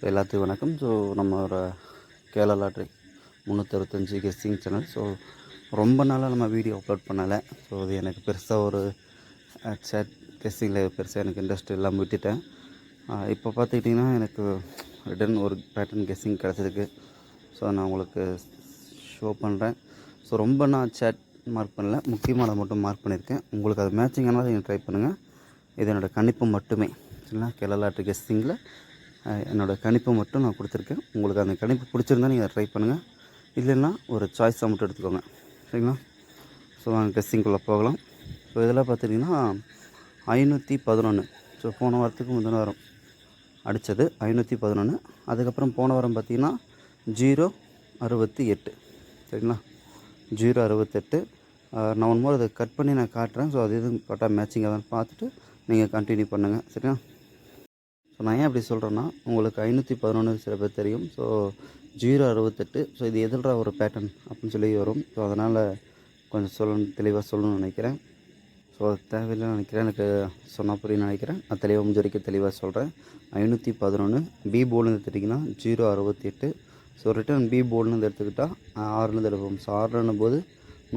எல்லாத்துக்கும் வணக்கம். ஸோ நம்மளோட Kerala lottery 365 guessing channel. So ரொம்ப நாளாக நம்ம வீடியோ அப்லோட் பண்ணலை. ஸோ அது எனக்கு பெருசாக ஒரு சேட் கெஸ்ஸிங்கில் பெருசாக எனக்கு இன்ட்ரெஸ்ட் இல்லாமல் விட்டுட்டேன். இப்போ பார்த்துக்கிட்டிங்கன்னா எனக்கு ரிட்டன் ஒரு பேட்டர்ன் கெஸ்ஸிங் கிடச்சிருக்கு. ஸோ நான் உங்களுக்கு ஷோ பண்ணுறேன். ஸோ ரொம்ப நான் சேட் மார்க் பண்ணல, முக்கியமானதை மட்டும் மார்க் பண்ணியிருக்கேன். உங்களுக்கு அது மேட்சிங் ஆனால் நீங்கள் ட்ரை பண்ணுங்கள். இது என்னோடய கணிப்பு மட்டுமே. சரிங்களா? கேரளா லாட்ரி கெஸ்ஸிங்கில் என்னோடய கணிப்பு மட்டும் நான் கொடுத்துருக்கேன். உங்களுக்கு அந்த கணிப்பு பிடிச்சிருந்தா நீங்கள் ட்ரை பண்ணுங்கள். இல்லைன்னா ஒரு சாய்ஸாக மட்டும் எடுத்துக்கோங்க. சரிங்களா? ஸோ நாங்கள் கெஸ்ஸிங்குள்ளே போகலாம். ஸோ இதெல்லாம் பார்த்துட்டிங்கன்னா 511. ஸோ போன வாரத்துக்கு முந்தின வாரம் அடித்தது 511. அதுக்கப்புறம் போன வாரம் பார்த்திங்கன்னா 068. சரிங்களா? 068. நான் ஒன்றும் அதை கட் பண்ணி நான் காட்டுறேன். ஸோ அது எதுவும் கரெக்டாக மேட்சிங்காக தான் பார்த்துட்டு நீங்கள் கண்டினியூ பண்ணுங்கள். சரிங்களா? ஸோ நான் ஏன் அப்படி சொல்கிறேன்னா, உங்களுக்கு 511 சில பேர் தெரியும். ஸோ 068. ஸோ இது எதில்ற ஒரு பேட்டர்ன் அப்படின்னு சொல்லி வரும். ஸோ அதனால் கொஞ்சம் தெளிவாக சொல்லணும்னு நினைக்கிறேன். ஸோ அது தேவையில்லைன்னு நினைக்கிறேன். எனக்கு சொன்னால் புரியும்னு நினைக்கிறேன். நான் தெளிவாக முடிஞ்ச வரைக்கும் தெளிவாக சொல்கிறேன். 511 பி போர்டுன்னு எடுத்துட்டிங்கன்னா 068. ஸோ ரிட்டர்ன் பி போர்டுன்னு எடுத்துக்கிட்டால் 6லேருந்து எடுப்போம். ஸோ 6 போது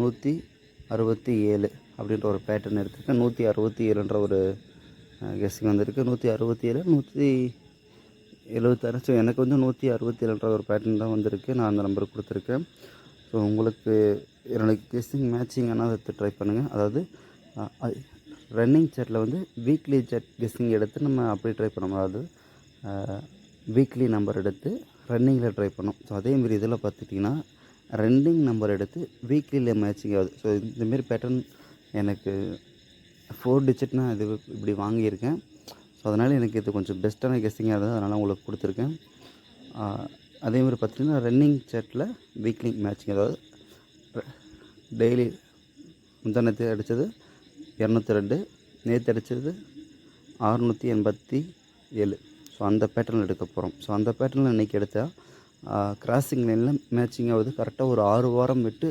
167 அப்படின்ற ஒரு பேட்டர்ன் எடுத்துருக்கேன். 167ன்ற ஒரு கெஸ்ஸிங் வந்திருக்கு. 167 176. ஸோ எனக்கு வந்து 167ன்ற ஒரு பேட்டர்ன் தான் வந்திருக்கு. நான் அந்த நம்பருக்கு கொடுத்துருக்கேன். ஸோ உங்களுக்கு என்னோடய கெஸ்ஸிங் மேட்சிங் ஆனால் எடுத்து ட்ரை பண்ணுங்கள். அதாவது ரன்னிங் சேட்டில் வந்து வீக்லி சேட் கெஸ்ஸிங் எடுத்து நம்ம அப்படி ட்ரை பண்ணோம். அதாவது வீக்லி நம்பர் எடுத்து ரன்னிங்கில் ட்ரை பண்ணோம். ஸோ அதேமாரி இதில் பார்த்துட்டிங்கன்னா ரன்னிங் நம்பர் எடுத்து வீக்லியில் மேட்சிங் ஆகுது. ஸோ இந்தமாரி பேட்டர்ன் எனக்கு 4 டிஜிட் நான் இது இப்படி வாங்கியிருக்கேன். ஸோ அதனால் எனக்கு இது கொஞ்சம் பெஸ்ட்டான கெஸ்ஸிங்காக இருந்தது. அதனால் உங்களுக்கு கொடுத்துருக்கேன். அதேமாதிரி பார்த்திங்கன்னா ரன்னிங் சேட்டில் வீக்லி மேட்சிங், அதாவது டெய்லி முந்தானத்து அடித்தது 202, நேற்று அடித்தது 687. ஸோ அந்த பேட்டர்னில் எடுக்க போகிறோம். ஸோ அந்த பேட்டர்னில் இன்றைக்கி எடுத்தால் கிராசிங் லைனில் மேட்சிங் ஆகுது. கரெக்டாக ஒரு 6 வாரம் விட்டு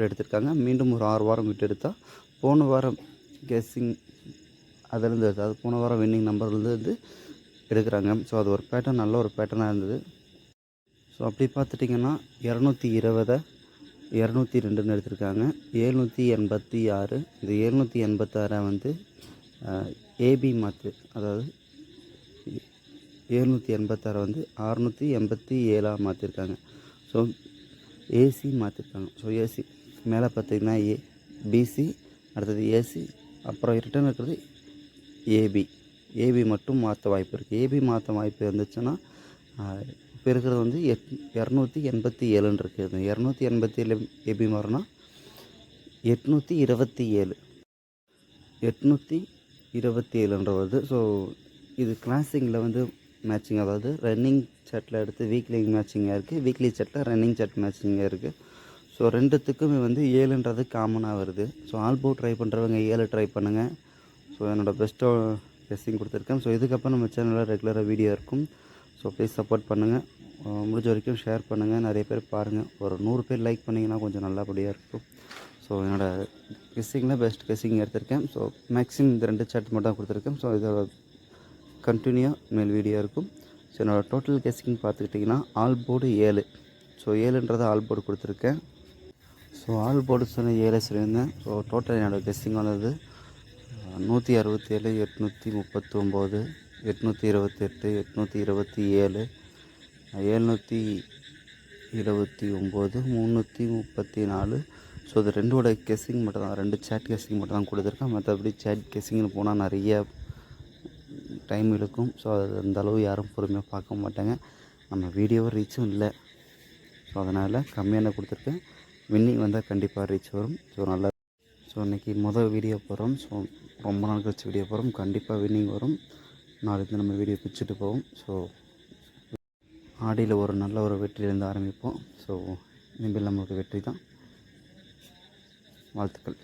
எடுத்திருக்காங்க. மீண்டும் ஒரு 6 வாரம் விட்டு எடுத்தால் போன வாரம் கெஸ்ஸிங் அதிலேருந்து, அதாவது போன வாரம் வின்னிங் நம்பர்லேருந்து எடுக்கிறாங்க. ஸோ அது ஒரு பேட்டர்ன், நல்ல ஒரு பேட்டர்னாக இருந்தது. ஸோ அப்படி பார்த்துட்டிங்கன்னா 220 202ன்னு எடுத்திருக்காங்க. 786. இந்த 786 வந்து ஏபி மாற்று, அதாவது 786 வந்து 687 மாற்றிருக்காங்க. ஸோ ஏசி மாற்றிருக்காங்க. ஸோ ஏசி மேலே பார்த்திங்கன்னா பிசி, அடுத்தது ஏசி, அப்புறம் ரிட்டர்ன் இருக்கிறது ஏபி மட்டும் மாற்ற வாய்ப்பு இருக்குது. ஏபி மாற்ற வாய்ப்பு இருந்துச்சுன்னா இப்போ இருக்கிறது வந்து 287 இருக்குது. இந்த 287 ஏபி மாறினா 827 வருது. ஸோ இது கிளாசிங்கில் வந்து மேட்சிங், அதாவது ரன்னிங் சேட்டில் எடுத்து வீக்லி மேட்சிங்காக இருக்குது, வீக்லி சேட்டில் ரன்னிங் சேட் மேட்சிங்காக இருக்குது. ஸோ ரெண்டுத்துக்குமே வந்து 7ன்றது காமனாக வருது. ஸோ ஆல்போ ட்ரை பண்ணுறவங்க 7 ட்ரை பண்ணுங்கள். ஸோ என்னோடய பெஸ்ட்டாக கெஸ்ஸிங் கொடுத்துருக்கேன். ஸோ இதுக்கப்புறம் நம்ம சேனலில் ரெகுலராக வீடியோ இருக்கும். ஸோ ப்ளீஸ் சப்போர்ட் பண்ணுங்கள். முடிஞ்ச வரைக்கும் ஷேர் பண்ணுங்கள். நிறைய பேர் பாருங்கள். ஒரு 100 பேர் லைக் பண்ணிங்கன்னா கொஞ்சம் நல்லபடியாக இருக்கும். ஸோ என்னோடய கெஸ்ஸிங்கில் பெஸ்ட் கெஸ்ஸிங் எடுத்திருக்கேன். ஸோ மேக்ஸிமம் இந்த 2 சேட் மட்டும் தான் கொடுத்துருக்கேன். ஸோ இதோட கண்டினியூ மேல் வீடியோ இருக்கும். ஸோ என்னோடய டோட்டல் கெஸ்ஸிங் பார்த்துக்கிட்டிங்கன்னா ஆல் போர்டு 7. ஸோ 7ன்றது ஆல் போர்டு கொடுத்துருக்கேன். ஸோ ஆல் போர்டு சொன்ன 7 சொல்லியிருந்தேன். ஸோ டோட்டல் என்னோடய கெஸ்ஸிங் வந்தது 167, 839, 828, 827, 729, 334. ஸோ இது 2ஓட கெஸ்ஸிங் மட்டும் தான், 2 சேட் கெஸ்ஸிங் மட்டும் தான் கொடுத்துருக்கேன். மற்றபடி சேட் கெஸ்ஸிங்னு போனால் நிறைய டைம் இருக்கும். ஸோ அது அந்தளவு யாரும் பொறுமையாக பார்க்க மாட்டாங்க. நம்ம வீடியோவை ரீச்சும் இல்லை. ஸோ அதனால் கம்மியான கொடுத்துருக்கேன். வின்னிங் வந்தால் கண்டிப்பாக ரீச் வரும். ஸோ நல்லா. ஸோ இன்றைக்கி வீடியோ போகிறோம். ஸோ ரொம்ப நாள் கழிச்சு வீடியோ போகிறோம். கண்டிப்பாக வின்னிங் வரும். நாளைக்கு நம்ம வீடியோ பிடிச்சிட்டு போவோம். ஸோ ஆடியில் ஒரு நல்ல ஒரு வெற்றியிலேருந்து ஆரம்பிப்போம். ஸோ இனிமேல் நமக்கு வெற்றி தான். வாழ்த்துக்கள்.